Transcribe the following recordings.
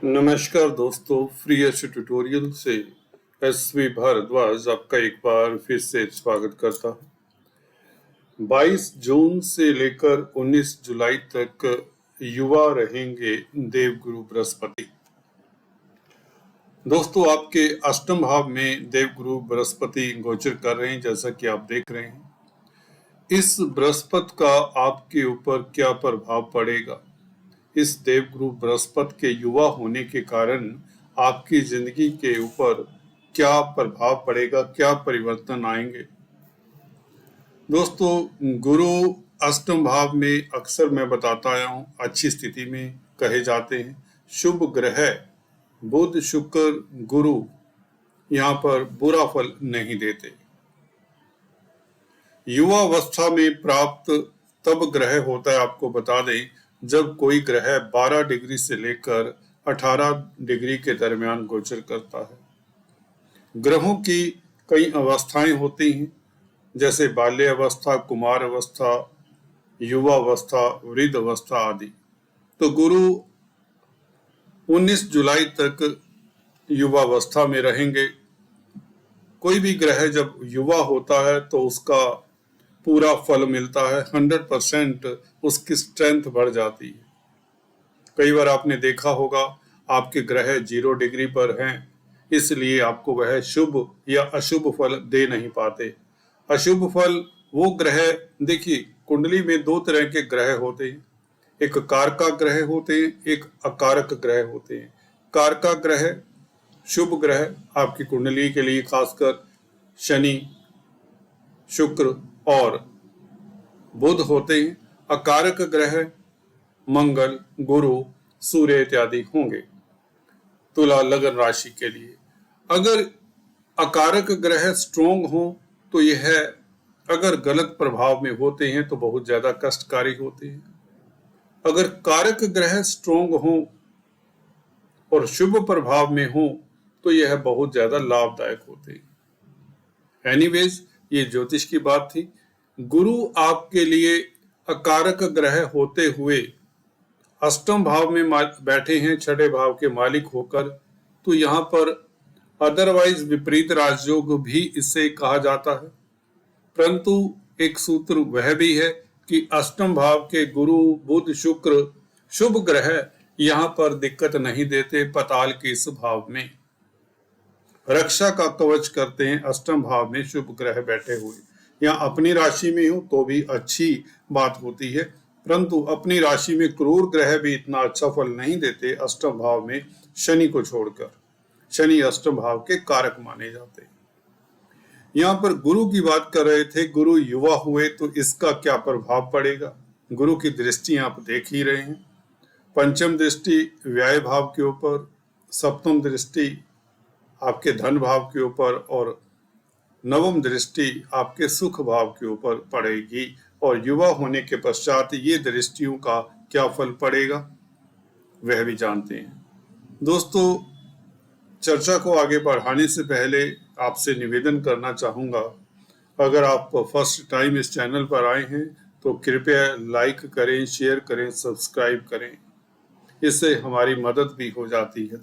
नमस्कार दोस्तों, free H tutorial से एसवी भारद्वाज आपका एक बार फिर से स्वागत करता हूं। 22 जून से लेकर 19 जुलाई तक युवा रहेंगे देवगुरु बृहस्पति। दोस्तों, आपके अष्टम भाव में देवगुरु बृहस्पति गोचर कर रहे हैं, जैसा कि आप देख रहे हैं। इस बृहस्पति का आपके ऊपर क्या प्रभाव पड़ेगा? इस देवगुरु बृहस्पति के युवा होने के कारण आपकी जिंदगी के ऊपर क्या प्रभाव पड़ेगा, क्या परिवर्तन आएंगे? दोस्तों, गुरु अष्टम भाव में अक्सर मैं बताता आया हूं, अच्छी स्थिति में कहे जाते हैं। शुभ ग्रह बुध, शुक्र, गुरु यहाँ पर बुरा फल नहीं देते। युवा अवस्था में प्राप्त तब ग्रह होता है, आपको बता दें, जब कोई ग्रह 12 डिग्री से लेकर 18 डिग्री के दरमियान गोचर करता है। ग्रहों की कई अवस्थाएं होती हैं, जैसे बाल्य अवस्था, कुमार अवस्था, युवा अवस्था, वृद्ध अवस्था आदि। तो गुरु 19 जुलाई तक युवा अवस्था में रहेंगे। कोई भी ग्रह जब युवा होता है तो उसका पूरा फल मिलता है, 100% उसकी स्ट्रेंथ बढ़ जाती है। कई बार आपने देखा होगा, आपके ग्रह 0 डिग्री पर हैं, इसलिए आपको वह शुभ या अशुभ फल दे नहीं पाते। अशुभ फल वो ग्रह, देखिए, कुंडली में 2 तरह के ग्रह होते हैं। एक कारका ग्रह होते हैं, एक अकारक ग्रह होते हैं। कारका ग्रह, शुभ ग्रह आपकी कुंडली के लिए खासकर शनि, शुक्र और बुध होते हैं। अकारक ग्रह मंगल, गुरु, सूर्य इत्यादि होंगे तुला लगन राशि के लिए। अगर अकारक ग्रह स्ट्रोंग हो तो यह, अगर गलत प्रभाव में होते हैं तो बहुत ज्यादा कष्टकारी होते हैं। अगर कारक ग्रह स्ट्रोंग हो और शुभ प्रभाव में हो तो यह बहुत ज्यादा लाभदायक होते हैं। एनीवेज, ये ज्योतिष की बात थी। गुरु आपके लिए अकारक ग्रह होते हुए अष्टम भाव में बैठे हैं, 6ठे भाव के मालिक होकर, तो यहाँ पर अदरवाइज विपरीत राजयोग भी इसे कहा जाता है। परंतु एक सूत्र वह भी है कि अष्टम भाव के गुरु, बुध, शुक्र शुभ ग्रह यहाँ पर दिक्कत नहीं देते। पताल के इस भाव में रक्षा का कवच करते हैं अष्टम भाव में शुभ ग्रह बैठे हुए। या अपनी राशि में हो तो भी अच्छी बात होती है, परंतु अपनी राशि में क्रूर ग्रह भी इतना अच्छा फल नहीं देते अष्टम भाव में शनि को छोड़कर। शनि अष्टम भाव के कारक माने जाते हैं। यहाँ पर गुरु की बात कर रहे थे। गुरु युवा हुए तो इसका क्या प्रभाव पड़ेगा? गुरु की दृष्टि आप देख ही रहे हैं। पंचम दृष्टि व्यय भाव के ऊपर, सप्तम दृष्टि आपके धन भाव के ऊपर और नवम दृष्टि आपके सुख भाव के ऊपर पड़ेगी। और युवा होने के पश्चात ये दृष्टियों का क्या फल पड़ेगा वह भी जानते हैं। दोस्तों, चर्चा को आगे बढ़ाने से पहले आपसे निवेदन करना चाहूंगा, अगर आप फर्स्ट टाइम इस चैनल पर आए हैं तो कृपया लाइक करें, शेयर करें, सब्सक्राइब करें। इससे हमारी मदद भी हो जाती है।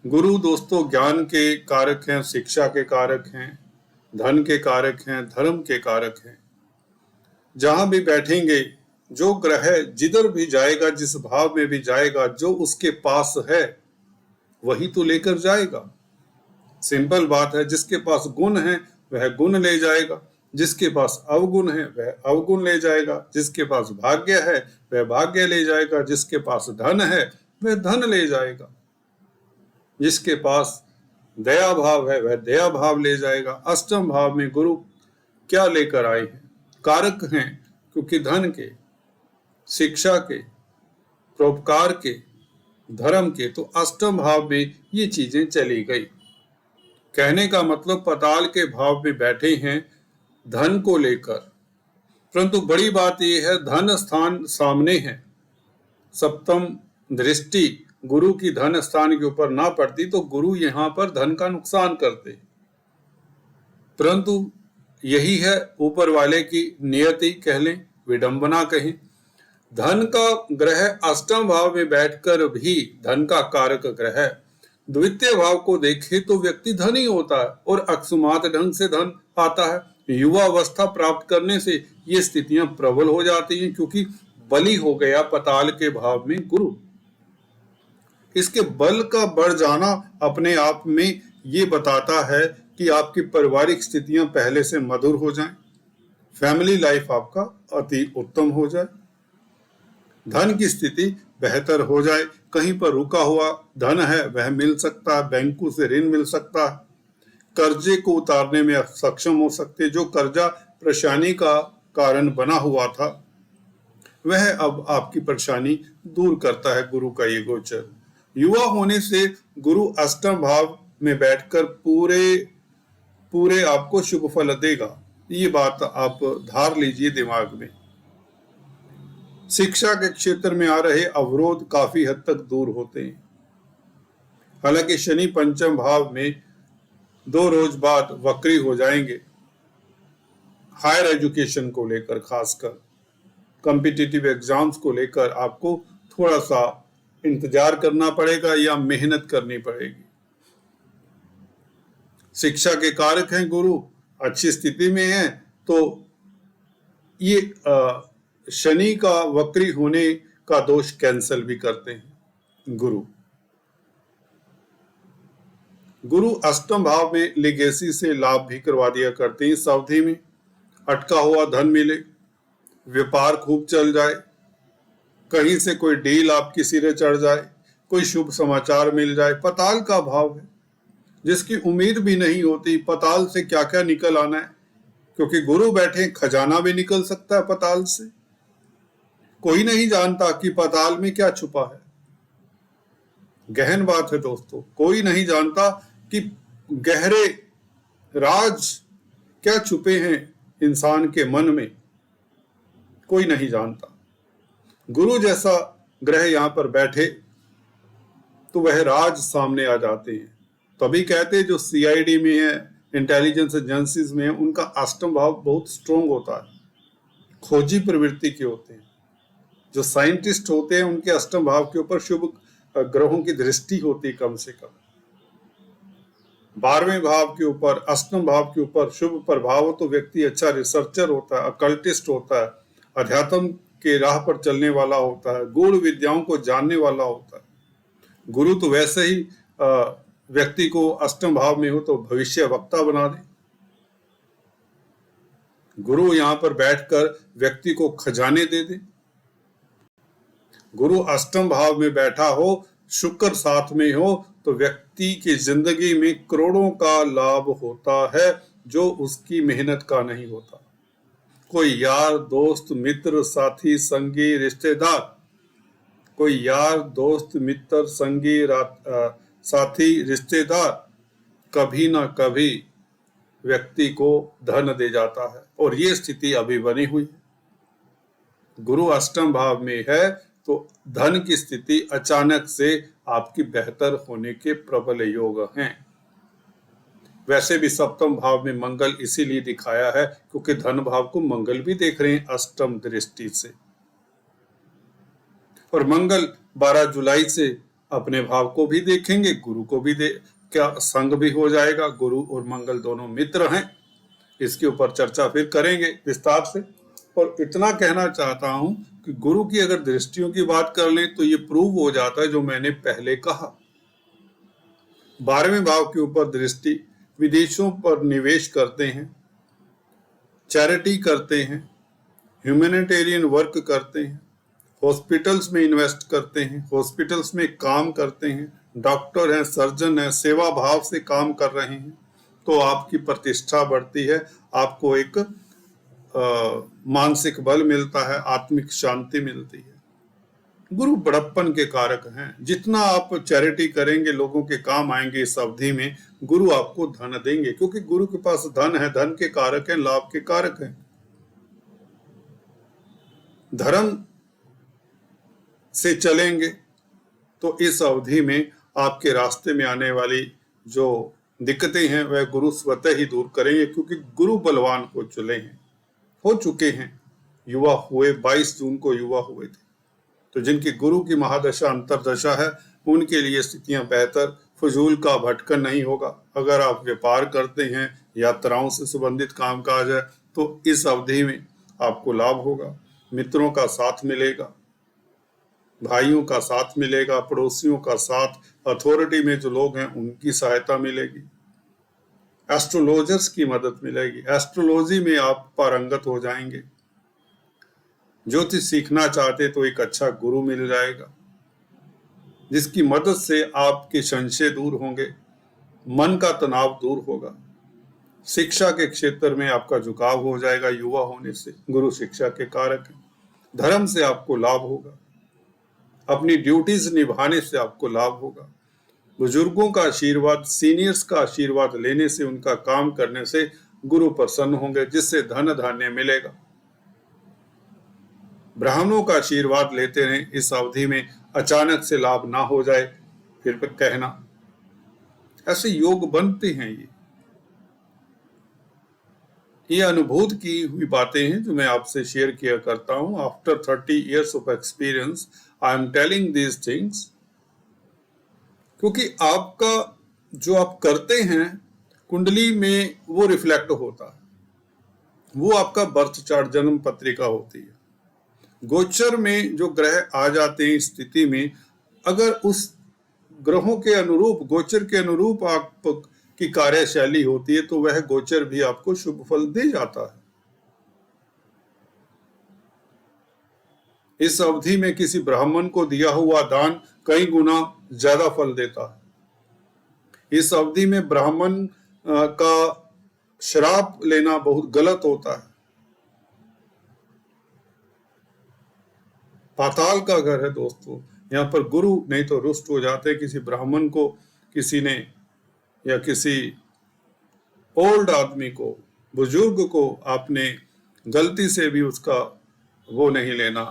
गुरु दोस्तों ज्ञान के कारक हैं, शिक्षा के कारक हैं, धन के कारक हैं, धर्म के कारक हैं। जहां भी बैठेंगे, जो ग्रह जिधर भी जाएगा, जिस भाव में भी जाएगा, जो उसके पास है वही तो लेकर जाएगा। सिंपल बात है। जिसके पास गुण है वह गुण ले जाएगा, जिसके पास अवगुण है वह अवगुण ले जाएगा, जिसके पास भाग्य है वह भाग्य ले जाएगा, जिसके पास धन है वह धन ले जाएगा, जिसके पास दया भाव है वह दया भाव ले जाएगा। अष्टम भाव में गुरु क्या लेकर आए हैं? कारक हैं, क्योंकि धन के, शिक्षा के, परोपकार के, धर्म के, तो अष्टम भाव में ये चीजें चली गई। कहने का मतलब पताल के भाव में बैठे हैं धन को लेकर, परंतु बड़ी बात यह है धन स्थान सामने है। सप्तम दृष्टि गुरु की धन स्थान के ऊपर ना पड़ती तो गुरु यहाँ पर धन का नुकसान करते, परंतु यही है ऊपर वाले की नियति कह लें, विडंबना कहें। धन का ग्रह अष्टम भाव में बैठकर भी धन का कारक ग्रह द्वितीय भाव को देखे तो व्यक्ति धनी होता है और अकस्मात ढंग से धन आता है। युवा अवस्था प्राप्त करने से ये स्थितियां प्रबल हो जाती हैं, क्योंकि बली हो गया पताल के भाव में गुरु। इसके बल का बढ़ जाना अपने आप में ये बताता है कि आपकी पारिवारिक स्थितियां पहले से मधुर हो जाएं, फैमिली लाइफ आपका अति उत्तम हो जाए, धन की स्थिति बेहतर हो जाए, कहीं पर रुका हुआ धन है वह मिल सकता है, बैंकों से ऋण मिल सकता है, कर्जे को उतारने में आप सक्षम हो सकते, जो कर्जा परेशानी का कारण बना हुआ था वह अब आपकी परेशानी दूर करता है गुरु का ये गोचर। युवा होने से गुरु अष्टम भाव में बैठकर पूरे आपको शुभ फल देगा, ये बात आप धार लीजिए दिमाग में। शिक्षा के क्षेत्र में आ रहे अवरोध काफी हद तक दूर होते हैं। हालांकि शनि पंचम भाव में 2 रोज बाद वक्री हो जाएंगे। हायर एजुकेशन को लेकर, खासकर कॉम्पिटिटिव एग्जाम्स को लेकर आपको थोड़ा सा इंतजार करना पड़ेगा या मेहनत करनी पड़ेगी। शिक्षा के कारक हैं गुरु, अच्छी स्थिति में है तो ये शनि का वक्री होने का दोष कैंसल भी करते हैं गुरु अष्टम भाव में लिगेसी से लाभ भी करवा दिया करते हैं। इस अवधि में अटका हुआ धन मिले, व्यापार खूब चल जाए, कहीं से कोई डील आपकी सिरे चढ़ जाए, कोई शुभ समाचार मिल जाए। पताल का भाव है, जिसकी उम्मीद भी नहीं होती पताल से क्या क्या निकल आना है, क्योंकि गुरु बैठे खजाना भी निकल सकता है पताल से। कोई नहीं जानता कि पताल में क्या छुपा है। गहन बात है दोस्तों, कोई नहीं जानता कि गहरे राज क्या छुपे हैं इंसान के मन में, कोई नहीं जानता। गुरु जैसा ग्रह यहां पर बैठे तो वह राज सामने आ जाते हैं। तभी कहते हैं जो सीआईडी में है, इंटेलिजेंस एजेंसीज में है, उनका अष्टम भाव बहुत स्ट्रोंग होता है, खोजी प्रवृत्ति के होते हैं। जो साइंटिस्ट होते हैं उनके अष्टम भाव के ऊपर शुभ ग्रहों की दृष्टि होती है कम से कम। 12वें भाव के ऊपर, अष्टम भाव के ऊपर शुभ प्रभाव हो तो व्यक्ति अच्छा रिसर्चर होता है, अकल्टिस्ट होता है, अध्यात्म के राह पर चलने वाला होता है, गूढ़ विद्याओं को जानने वाला होता है। गुरु तो वैसे ही व्यक्ति को अष्टम भाव में हो तो भविष्य वक्ता बना दे। गुरु यहां पर बैठकर व्यक्ति को खजाने दे दे। गुरु अष्टम भाव में बैठा हो, शुक्र साथ में हो तो व्यक्ति की जिंदगी में करोड़ों का लाभ होता है जो उसकी मेहनत का नहीं होता। कोई यार दोस्त मित्र साथी संगी रिश्तेदार, कोई यार दोस्त मित्र संगी साथी रिश्तेदार कभी ना कभी व्यक्ति को धन दे जाता है, और ये स्थिति अभी बनी हुई है। गुरु अष्टम भाव में है तो धन की स्थिति अचानक से आपकी बेहतर होने के प्रबल योग हैं। वैसे भी सप्तम भाव में मंगल इसीलिए दिखाया है क्योंकि धन भाव को मंगल भी देख रहे हैं अष्टम दृष्टि से, और मंगल 12 जुलाई से अपने भाव को भी देखेंगे, गुरु को भी क्या संग भी हो जाएगा। गुरु और मंगल दोनों मित्र हैं, इसके ऊपर चर्चा फिर करेंगे विस्तार से। और इतना कहना चाहता हूं कि गुरु की अगर दृष्टियों की बात कर लें तो ये प्रूव हो जाता है जो मैंने पहले कहा। 12वें भाव के ऊपर दृष्टि, विदेशों पर निवेश करते हैं, चैरिटी करते हैं, ह्यूमैनिटेरियन वर्क करते हैं, हॉस्पिटल्स में इन्वेस्ट करते हैं, हॉस्पिटल्स में काम करते हैं, डॉक्टर हैं, सर्जन हैं, सेवा भाव से काम कर रहे हैं, तो आपकी प्रतिष्ठा बढ़ती है, आपको एक मानसिक बल मिलता है, आत्मिक शांति मिलती है। गुरु बड़प्पन के कारक हैं, जितना आप चैरिटी करेंगे लोगों के काम आएंगे। इस अवधि में गुरु आपको धन देंगे क्योंकि गुरु के पास धन है, धन के कारक हैं, लाभ के कारक हैं। धर्म से चलेंगे तो इस अवधि में आपके रास्ते में आने वाली जो दिक्कतें हैं वह गुरु स्वतः ही दूर करेंगे, क्योंकि गुरु बलवान हो चुके हैं। युवा हुए, 22 जून को युवा हुए थे। तो जिनकी गुरु की महादशा अंतरदशा है उनके लिए स्थितियां बेहतर, फजूल का भटकन नहीं होगा। अगर आप व्यापार करते हैं, यात्राओं से संबंधित कामकाज है, तो इस अवधि में आपको लाभ होगा। मित्रों का साथ मिलेगा, भाइयों का साथ मिलेगा, पड़ोसियों का साथ, अथॉरिटी में जो लोग हैं उनकी सहायता मिलेगी, एस्ट्रोलॉजर्स की मदद मिलेगी। एस्ट्रोलॉजी में आप पारंगत हो जाएंगे। ज्योतिष सीखना चाहते तो एक अच्छा गुरु मिल जाएगा जिसकी मदद से आपके संशय दूर होंगे, मन का तनाव दूर होगा। शिक्षा के क्षेत्र में आपका झुकाव हो जाएगा। युवा होने से गुरु शिक्षा के कारक हैं। धर्म से आपको लाभ होगा, अपनी ड्यूटीज निभाने से आपको लाभ होगा। बुजुर्गों का आशीर्वाद, सीनियर्स का आशीर्वाद लेने से, उनका काम करने से गुरु प्रसन्न होंगे, जिससे धन धान्य मिलेगा। ब्राह्मणों का आशीर्वाद लेते रहें। इस अवधि में अचानक से लाभ ना हो जाए फिर कहना। ऐसे योग बनते हैं। ये अनुभूत की हुई बातें हैं जो मैं आपसे शेयर किया करता हूं। After 30 years of experience I am telling these things, क्योंकि आपका जो आप करते हैं कुंडली में वो रिफ्लेक्ट होता है। वो आपका बर्थ चार्ट, जन्म पत्रिका होती है। गोचर में जो ग्रह आ जाते हैं स्थिति में, अगर उस ग्रहों के अनुरूप, गोचर के अनुरूप आप की कार्यशैली होती है तो वह गोचर भी आपको शुभ फल दे जाता है। इस अवधि में किसी ब्राह्मण को दिया हुआ दान कई गुना ज्यादा फल देता है। इस अवधि में ब्राह्मण का श्राप लेना बहुत गलत होता है। पाताल का घर है दोस्तों। यहाँ पर गुरु नहीं तो रुष्ट हो जाते हैं। किसी ब्राह्मण को किसी ने, या किसी ओल्ड आदमी को, बुजुर्ग को आपने गलती से भी उसका वो नहीं लेना,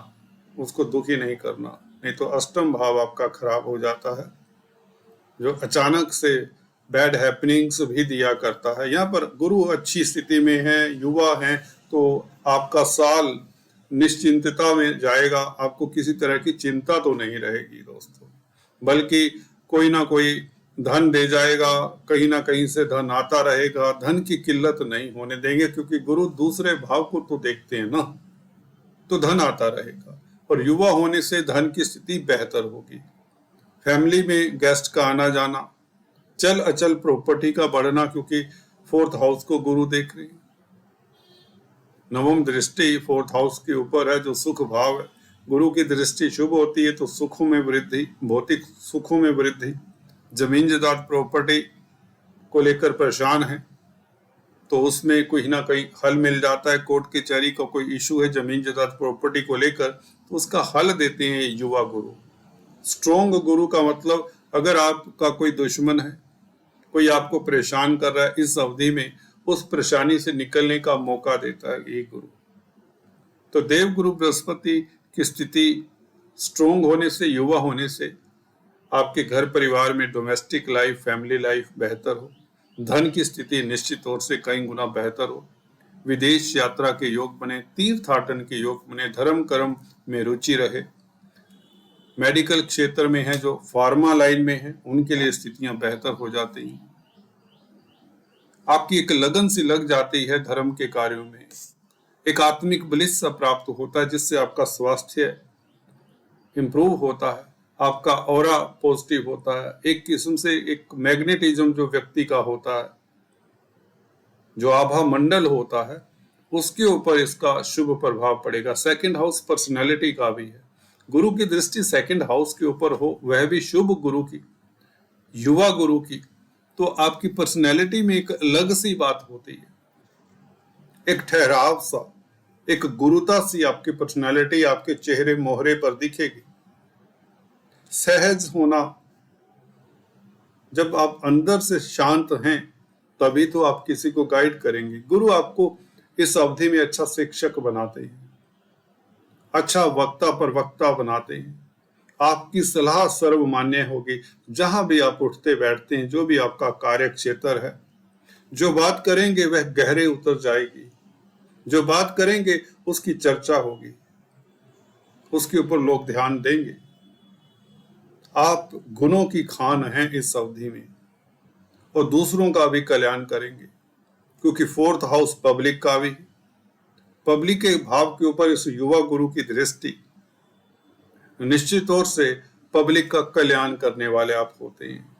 उसको दुखी नहीं करना, नहीं तो अष्टम भाव आपका खराब हो जाता है, जो अचानक से बैड हैपनिंग्स भी दिया करता है। यहाँ पर गुरु अच्छी स्थिति में है, युवा हैं, तो आपका साल निश्चिंतता में जाएगा। आपको किसी तरह की चिंता तो नहीं रहेगी दोस्तों, बल्कि कोई ना कोई धन दे जाएगा, कहीं ना कहीं से धन आता रहेगा। धन की किल्लत नहीं होने देंगे, क्योंकि गुरु दूसरे भाव को तो देखते हैं ना, तो धन आता रहेगा। और युवा होने से धन की स्थिति बेहतर होगी। फैमिली में गेस्ट का आना जाना, चल अचल प्रॉपर्टी का बढ़ना, क्योंकि 4th हाउस को गुरु देख रहे हैं। नवम दृष्टि 4th हाउस के ऊपर है, जो सुख भाव है। गुरु की दृष्टि शुभ होती है तो सुखों में वृद्धि, भौतिक सुखों में वृद्धि। जमीन जायदाद प्रॉपर्टी को लेकर परेशान है तो उसमें कोई ना कोई हल मिल जाता है। कोर्ट कचहरी का कोई इशू है जमीन जायदाद प्रॉपर्टी को लेकर, तो उसका हल देते हैं युवा गुरु। स्ट्रॉन्ग गुरु का मतलब, अगर आपका कोई दुश्मन है, कोई आपको परेशान कर रहा है, इस अवधि में उस परेशानी से निकलने का मौका देता है ये गुरु। तो देव गुरु बृहस्पति की स्थिति स्ट्रॉन्ग होने से, युवा होने से आपके घर परिवार में डोमेस्टिक लाइफ, फैमिली लाइफ बेहतर हो। धन की स्थिति निश्चित तौर से कई गुना बेहतर हो। विदेश यात्रा के योग बने, तीर्थाटन के योग बने, धर्म कर्म में रुचि रहे। मेडिकल क्षेत्र में है, जो फार्मा लाइन में है, उनके लिए स्थितियां बेहतर हो जाती हैं। आपकी एक लगन सी लग जाती है धर्म के कार्यों में। एक आत्मिक ब्लिस सा प्राप्त होता है, जिससे आपका स्वास्थ्य इंप्रूव होता है, आपका ऑरा पॉजिटिव होता है। एक किस्म से एक मैग्नेटिज्म जो व्यक्ति का होता है, जो आभा मंडल होता है, उसके ऊपर इसका शुभ प्रभाव पड़ेगा। 2nd हाउस पर्सनैलिटी का भी है। गुरु की दृष्टि 2nd हाउस के ऊपर हो, वह भी शुभ गुरु की, युवा गुरु की, तो आपकी पर्सनैलिटी में एक अलग सी बात होती है। एक ठहराव सा, एक गुरुता सी आपकी पर्सनैलिटी आपके चेहरे मोहरे पर दिखेगी। सहज होना, जब आप अंदर से शांत हैं तभी तो आप किसी को गाइड करेंगे। गुरु आपको इस अवधि में अच्छा शिक्षक बनाते हैं, अच्छा वक्ता प्रवक्ता बनाते हैं। आपकी सलाह सर्वमान्य होगी। जहां भी आप उठते बैठते हैं, जो भी आपका कार्य क्षेत्र है, जो बात करेंगे वह गहरे उतर जाएगी। जो बात करेंगे उसकी चर्चा होगी, उसके ऊपर लोग ध्यान देंगे। आप गुणों की खान हैं इस अवधि में और दूसरों का भी कल्याण करेंगे, क्योंकि फोर्थ हाउस पब्लिक का भी, पब्लिक के भाव के ऊपर इस युवा गुरु की दृष्टि, निश्चित तौर से पब्लिक का कल्याण करने वाले आप होते हैं।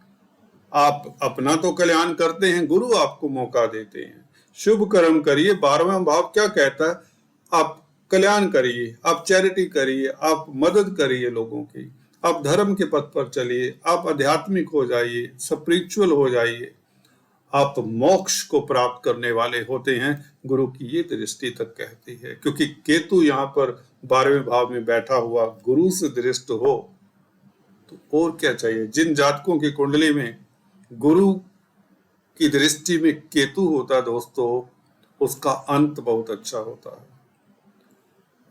आप अपना तो कल्याण करते हैं, गुरु आपको मौका देते हैं। शुभ कर्म करिए, 12वां भाव क्या कहता है? आप कल्याण करिए, आप चैरिटी करिए, आप मदद करिए लोगों की, आप धर्म के पथ पर चलिए, आप आध्यात्मिक हो जाइए, स्पिरिचुअल हो जाइए, आप मोक्ष को प्राप्त करने वाले होते हैं। गुरु की ये दृष्टि तक कहती है, क्योंकि केतु यहाँ पर 12वें भाव में बैठा हुआ गुरु से दृष्ट हो तो और क्या चाहिए। जिन जातकों की कुंडली में गुरु की दृष्टि में केतु होता है दोस्तों, उसका अंत बहुत अच्छा होता है।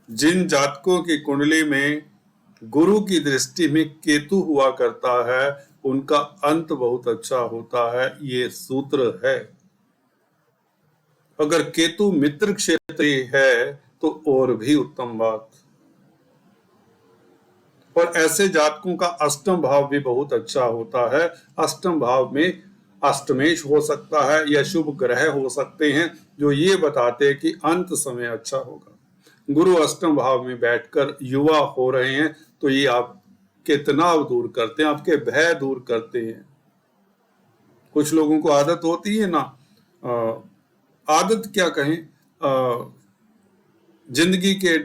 जिन जातकों की कुंडली में गुरु की दृष्टि में केतु हुआ करता है, उनका अंत बहुत अच्छा होता है। ये सूत्र है। अगर केतु मित्र क्षेत्र है तो और भी उत्तम बात। और ऐसे जातकों का अष्टम भाव भी बहुत अच्छा होता है। अष्टम भाव में अष्टमेश हो सकता है या शुभ ग्रह हो सकते हैं, जो ये बताते हैं कि अंत समय अच्छा होगा। गुरु अष्टम भाव में बैठकर युवा हो रहे हैं तो ये आपके तनाव दूर करते हैं, आपके भय दूर करते हैं। कुछ लोगों को आदत होती है ना, आदत क्या कहें, जिंदगी के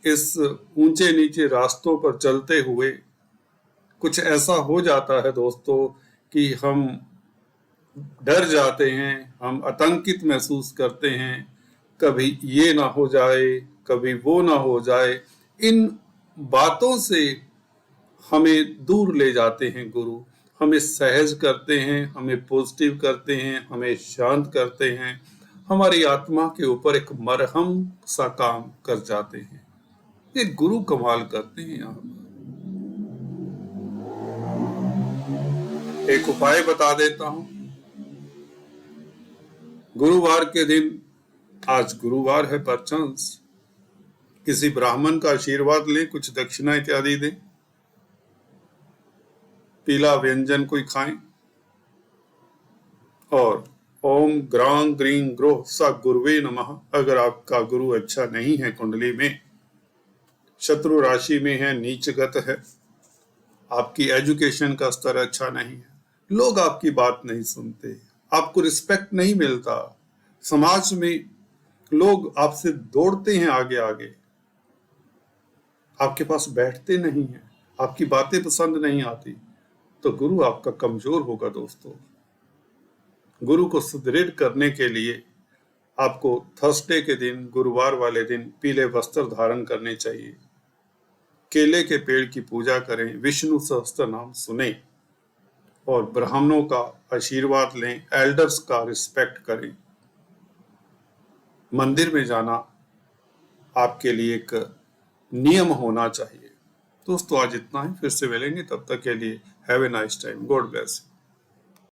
इस ऊंचे नीचे रास्तों पर चलते हुए कुछ ऐसा हो जाता है दोस्तों कि हम डर जाते हैं, हम आतंकित महसूस करते हैं। कभी ये ना हो जाए, कभी वो ना हो जाए। इन बातों से हमें दूर ले जाते हैं गुरु। हमें सहज करते हैं, हमें पॉजिटिव करते हैं, हमें शांत करते हैं, हमारी आत्मा के ऊपर एक मरहम सा काम कर जाते हैं। ये गुरु कमाल करते हैं। यहाँ एक उपाय बता देता हूं। गुरुवार के दिन, आज गुरुवार है परचांस, किसी ब्राह्मण का आशीर्वाद लें, कुछ दक्षिणा इत्यादि दें, पीला व्यंजन कोई खाएं और ओम ग्रां ग्रीं ग्रोह सा गुरुवे नमः। अगर आपका गुरु अच्छा नहीं है, कुंडली में शत्रु राशि में है, नीचगत है, आपकी एजुकेशन का स्तर अच्छा नहीं है, लोग आपकी बात नहीं सुनते, आपको रिस्पेक्ट नहीं मिलता, समाज में लोग आपसे दौड़ते हैं आगे आगे, आपके पास बैठते नहीं हैं, आपकी बातें पसंद नहीं आती, तो गुरु आपका कमजोर होगा दोस्तों। गुरु को सुदृढ़ करने के लिए आपको थर्सडे के दिन, गुरुवार वाले दिन पीले वस्त्र धारण करने चाहिए, केले के पेड़ की पूजा करें, विष्णु सहस्त्र नाम सुने और ब्राह्मणों का आशीर्वाद लें, एल्डर्स का रिस्पेक्ट करें। मंदिर में जाना आपके लिए एक नियम होना चाहिए। दोस्तों आज इतना ही, फिर से मिलेंगे, तब तक के लिए have a nice time, God bless.